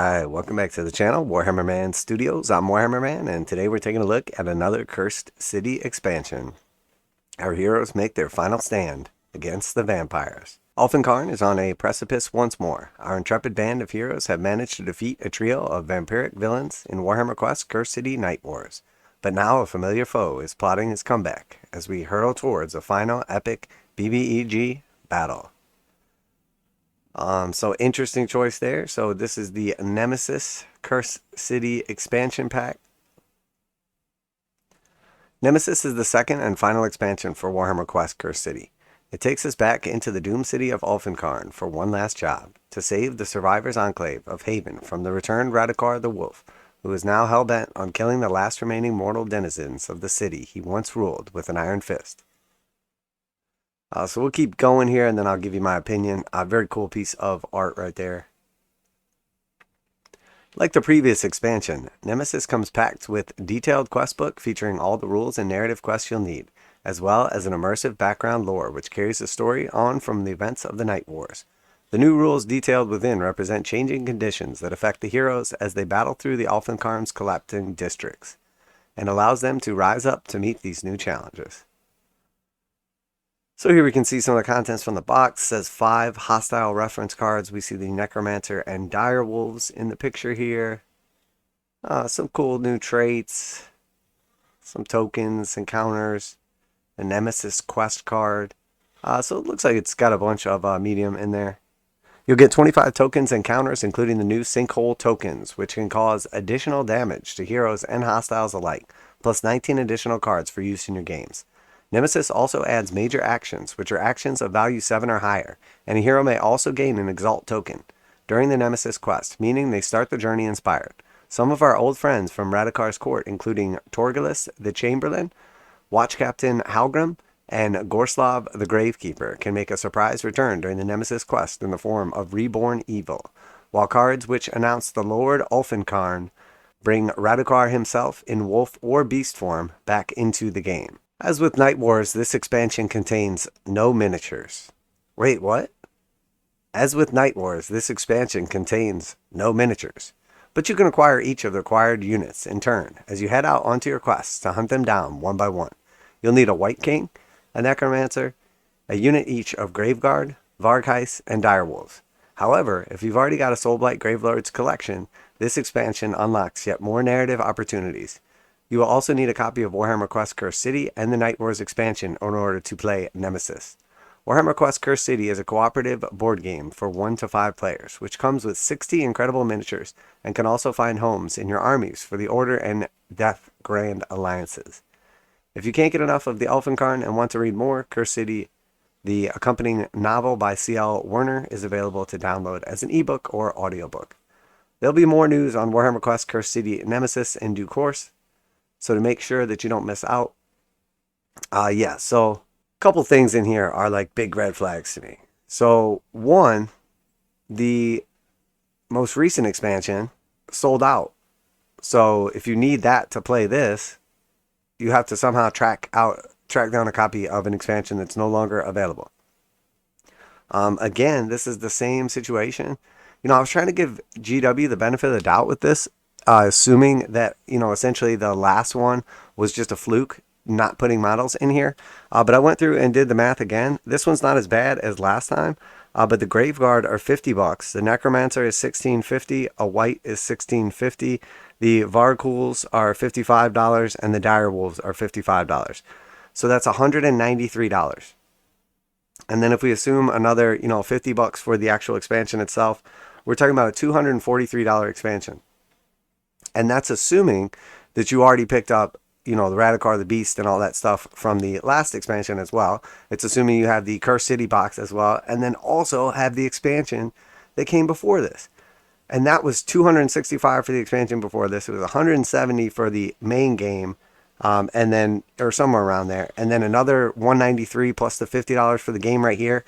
Alright, welcome back to the channel, Warhammer Man Studios. I'm Warhammer Man, and today we're taking a look at another Cursed City expansion. Our heroes make their final stand against the vampires. Ulfenkarn is on a precipice once more. Our intrepid band of heroes have managed to defeat a trio of vampiric villains in Warhammer Quest Cursed City Night Wars. But now a familiar foe is plotting his comeback as we hurtle towards a final epic BBEG battle. So interesting choice there. So this is the Nemesis Cursed City expansion pack. Nemesis is the second and final expansion for Warhammer Quest Cursed City. It takes us back into the doomed city of Ulfenkarn for one last job, to save the survivors' enclave of Haven from the returned Radakar the Wolf, who is now hell-bent on killing the last remaining mortal denizens of the city he once ruled with an iron fist. So we'll keep going here, and then I'll give you my opinion. A very cool piece of art right there. Like the previous expansion, Nemesis comes packed with a detailed quest book featuring all the rules and narrative quests you'll need, as well as an immersive background lore which carries the story on from the events of the Night Wars. The new rules detailed within represent changing conditions that affect the heroes as they battle through the Ulfenkarn's collapsing districts, and allows them to rise up to meet these new challenges. So here we can see some of the contents from the box. It says 5 hostile reference cards. We see the Necromancer and Direwolves in the picture here. Some cool new traits. Some tokens, encounters. A Nemesis quest card. So it looks like it's got a bunch of medium in there. You'll get 25 tokens and counters, including the new Sinkhole tokens, which can cause additional damage to heroes and hostiles alike, plus 19 additional cards for use in your games. Nemesis also adds major actions, which are actions of value 7 or higher, and a hero may also gain an Exalt token during the Nemesis quest, meaning they start the journey inspired. Some of our old friends from Radakar's court, including Torgilus the Chamberlain, Watch Captain Halgrim, and Gorslav the Gravekeeper, can make a surprise return during the Nemesis quest in the form of Reborn Evil, while cards which announce the Lord Ulfenkarn bring Radakar himself in wolf or beast form back into the game. As with Night Wars, this expansion contains no miniatures. Wait, what? As with Night Wars, this expansion contains no miniatures. But you can acquire each of the acquired units in turn as you head out onto your quests to hunt them down one by one. You'll need a Wight King, a Necromancer, a unit each of Graveguard, Vargheists, and Direwolves. However, if you've already got a Soulblight Gravelord's collection, this expansion unlocks yet more narrative opportunities. You will also need a copy of Warhammer Quest Cursed City and the Night Wars expansion in order to play Nemesis. Warhammer Quest Cursed City is a cooperative board game for 1 to 5 players, which comes with 60 incredible miniatures and can also find homes in your armies for the Order and Death Grand Alliances. If you can't get enough of the Ulfenkarn and want to read more, Cursed City, the accompanying novel by C.L. Werner, is available to download as an ebook or audiobook. There'll be more news on Warhammer Quest Cursed City Nemesis in due course, so to make sure that you don't miss out. So a couple things in here are like big red flags to me. So one, the most recent expansion sold out. So if you need that to play this, you have to somehow track down a copy of an expansion that's no longer available. Again, this is the same situation. I was trying to give GW the benefit of the doubt with this, assuming that, essentially the last one was just a fluke, not putting models in here. But I went through and did the math again. This one's not as bad as last time, but the Graveguard are $50. The Necromancer is $16.50. A Wight is $16.50. The Vargheists are $55, and the Direwolves are $55. So that's $193. And then if we assume another, $50 for the actual expansion itself, we're talking about a $243 expansion. And that's assuming that you already picked up, the Radakar the Beast and all that stuff from the last expansion as well. It's assuming you have the Cursed City box as well, and then also have the expansion that came before this. And that was $265 for the expansion before this. It was $170 for the main game, and then, or somewhere around there. And then another $193 plus the $50 for the game right here.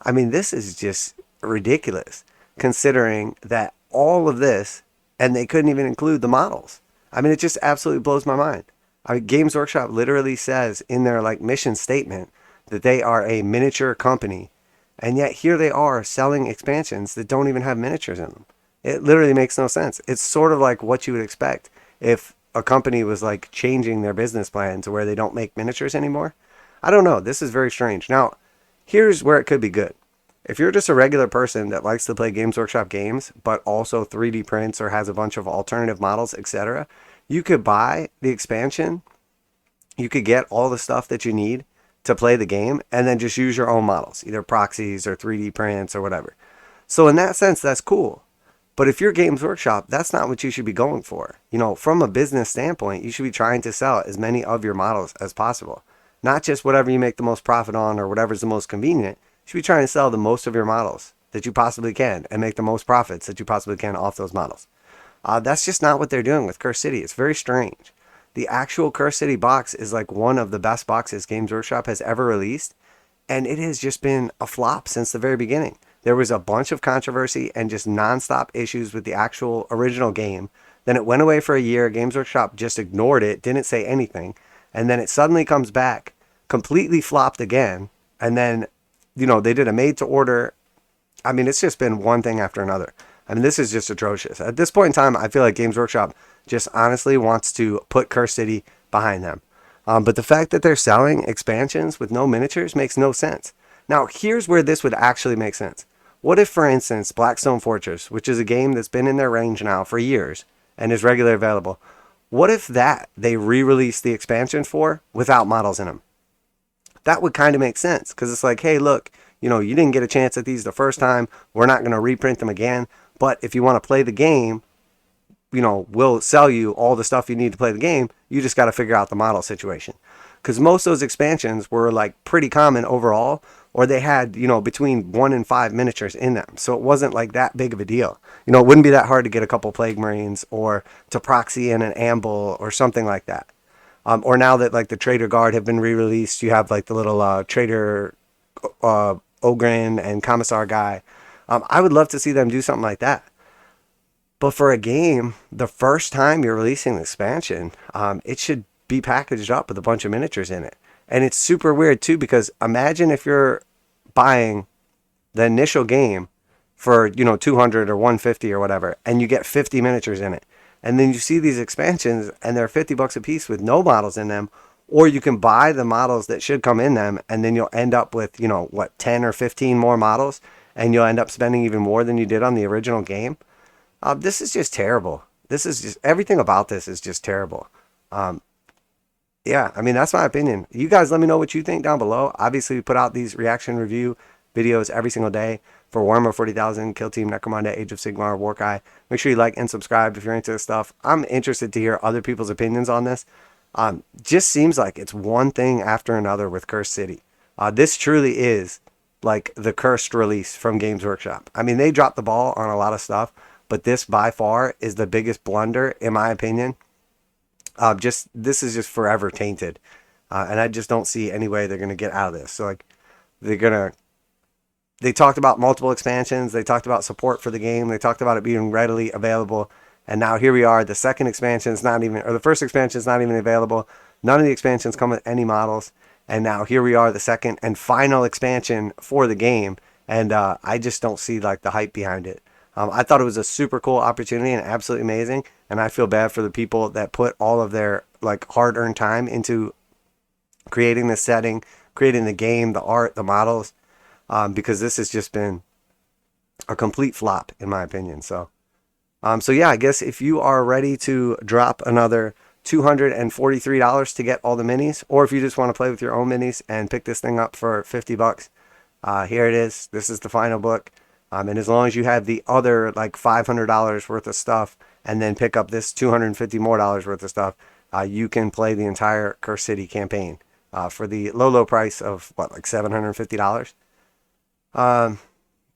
I mean, this is just ridiculous, considering that all of this, and they couldn't even include the models. I mean, it just absolutely blows my mind. Games Workshop literally says in their mission statement that they are a miniature company, and yet here they are selling expansions that don't even have miniatures in them. It literally makes no sense. It's sort of like what you would expect if a company was like changing their business plan to where they don't make miniatures anymore. I don't know. This is very strange. Now, here's where it could be good. If you're just a regular person that likes to play Games Workshop games, but also 3D prints or has a bunch of alternative models, etc., you could buy the expansion. You could get all the stuff that you need to play the game and then just use your own models, either proxies or 3D prints or whatever. So in that sense, that's cool. But if you're Games Workshop, that's not what you should be going for. You know, from a business standpoint, you should be trying to sell as many of your models as possible. Not just whatever you make the most profit on or whatever's the most convenient. You should be trying to sell the most of your models that you possibly can and make the most profits that you possibly can off those models. That's just not what they're doing with Cursed City. It's very strange. The actual Cursed City box is like one of the best boxes Games Workshop has ever released, and it has just been a flop since the very beginning. There was a bunch of controversy and just nonstop issues with the actual original game. Then it went away for a year. Games Workshop just ignored it, didn't say anything, and then it suddenly comes back, completely flopped again, and then, you know, they did a made-to-order. I mean, it's just been one thing after another. I mean, this is just atrocious. At this point in time, I feel like Games Workshop just honestly wants to put Cursed City behind them. But the fact that they're selling expansions with no miniatures makes no sense. Now, here's where this would actually make sense. What if, for instance, Blackstone Fortress, which is a game that's been in their range now for years and is regularly available, what if that they re-released the expansion for without models in them? That would kind of make sense, because it's like, hey, look, you know, you didn't get a chance at these the first time. We're not going to reprint them again. But if you want to play the game, you know, we'll sell you all the stuff you need to play the game. You just got to figure out the model situation. Because most of those expansions were like pretty common overall, or they had, you know, between 1 and 5 miniatures in them. So it wasn't like that big of a deal. You know, it wouldn't be that hard to get a couple Plague Marines or to proxy in an Amble or something like that. Or now that like the Trader Guard have been re-released, you have like the little Trader Ogren and Commissar guy. I would love to see them do something like that. But for a game, the first time you're releasing the expansion, it should be packaged up with a bunch of miniatures in it. And it's super weird too, because imagine if you're buying the initial game for, you know, 200 or 150 or whatever, and you get 50 miniatures in it. And then you see these expansions and they're $50 a piece with no models in them, or you can buy the models that should come in them, and then you'll end up with, you know, what, 10 or 15 more models, and you'll end up spending even more than you did on the original game. This is just terrible. This is just, everything about this is just terrible. Yeah, I mean, that's my opinion. You guys let me know what you think down below. Obviously, we put out these reaction review videos every single day for Warhammer 40,000, Kill Team, Necromunda, Age of Sigmar, Warcry. Make sure you like and subscribe if you're into this stuff. I'm interested to hear other people's opinions on this. Just seems like it's one thing after another with Cursed City. This truly is like the cursed release from Games Workshop. I mean, they dropped the ball on a lot of stuff, but this by far is the biggest blunder, in my opinion. This is just forever tainted. And I just don't see any way they're going to get out of this. So like, they talked about multiple expansions. They talked about support for the game. They talked about it being readily available. And now here we are. The second expansion is not even, or the first expansion is not even available. None of the expansions come with any models. And now here we are, the second and final expansion for the game. And I just don't see like the hype behind it. I thought it was a super cool opportunity and absolutely amazing. And I feel bad for the people that put all of their like hard-earned time into creating the setting, creating the game, the art, the models, because this has just been a complete flop in my opinion. So yeah, I guess if you are ready to drop another $243 to get all the minis, or if you just want to play with your own minis and pick this thing up for $50, here it is. This is the final book. And as long as you have the other like $500 worth of stuff and then pick up this $250 more worth of stuff, you can play the entire Cursed City campaign for the low price of what, like $750.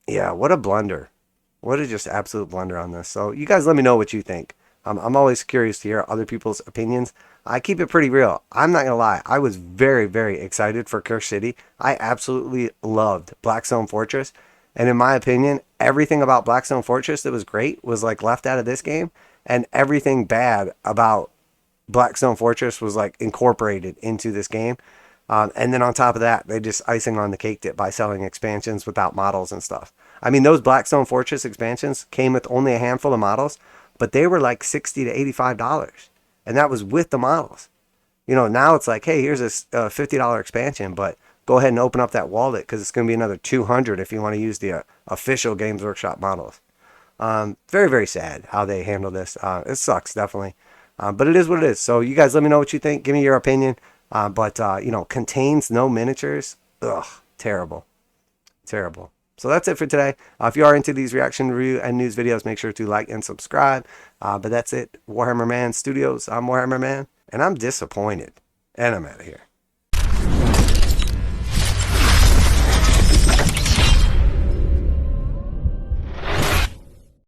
Yeah, what a blunder. What a just absolute blunder on this. So you guys let me know what you think. I'm always curious to hear other people's opinions. I keep it pretty real. I'm not going to lie. I was very, very excited for Cursed City. I absolutely loved Blackstone Fortress. And in my opinion, everything about Blackstone Fortress that was great was like left out of this game. And everything bad about Blackstone Fortress was like incorporated into this game. And then on top of that, they just icing on the cake it by selling expansions without models and stuff. I mean, those Blackstone Fortress expansions came with only a handful of models, but they were like $60 to $85. And that was with the models. You know, now it's like, hey, here's a $50 expansion, but go ahead and open up that wallet because it's going to be another $200 if you want to use the official Games Workshop models. Very, very sad how they handle this. It sucks, definitely. But it is what it is. So you guys let me know what you think. Give me your opinion. But you know, contains no miniatures. Ugh, terrible. Terrible. So that's it for today. If you are into these reaction, review, and news videos, make sure to like and subscribe. But that's it. Warhammer Man Studios. I'm Warhammer Man, and I'm disappointed. And I'm out of here.